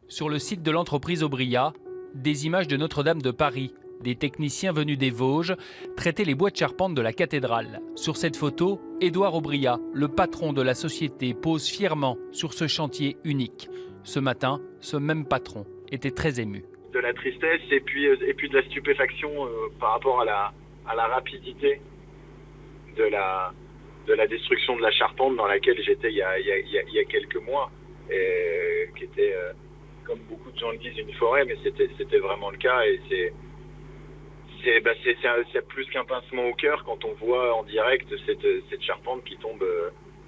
Sur le site de l'entreprise Aubria, des images de Notre-Dame de Paris. Des techniciens venus des Vosges traitaient les bois de charpente de la cathédrale. Sur cette photo, Édouard Aubria, le patron de la société, pose fièrement sur ce chantier unique. Ce matin, ce même patron était très ému. De la tristesse et puis de la stupéfaction par rapport à la rapidité de la destruction de la charpente dans laquelle j'étais il y a quelques mois, et qui était, comme beaucoup de gens le disent, une forêt, mais c'était vraiment le cas. Et c'est plus qu'un pincement au cœur quand on voit en direct cette charpente qui tombe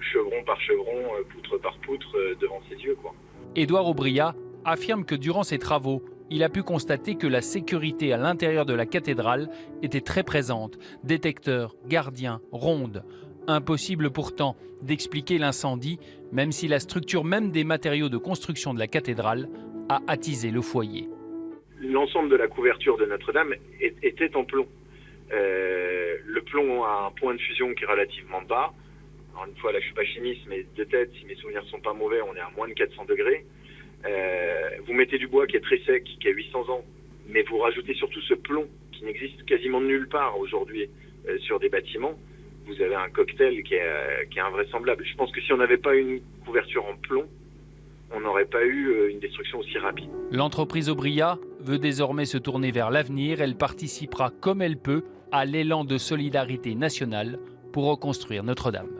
chevron par chevron, poutre par poutre devant ses yeux, quoi. Édouard Aubria affirme que durant ses travaux, il a pu constater que la sécurité à l'intérieur de la cathédrale était très présente. Détecteurs, gardiens, rondes. Impossible pourtant d'expliquer l'incendie, même si la structure même des matériaux de construction de la cathédrale a attisé le foyer. L'ensemble de la couverture de Notre-Dame était en plomb. Le plomb a un point de fusion qui est relativement bas. Alors une fois, là, je ne suis pas chimiste, mais de tête, si mes souvenirs ne sont pas mauvais, on est à moins de 400 degrés. Vous mettez du bois qui est très sec, qui a 800 ans, mais vous rajoutez surtout ce plomb qui n'existe quasiment nulle part aujourd'hui sur des bâtiments. Vous avez un cocktail qui est invraisemblable. Je pense que si on n'avait pas une couverture en plomb, on n'aurait pas eu une destruction aussi rapide. L'entreprise Aubria veut désormais se tourner vers l'avenir. Elle participera comme elle peut à l'élan de solidarité nationale pour reconstruire Notre-Dame.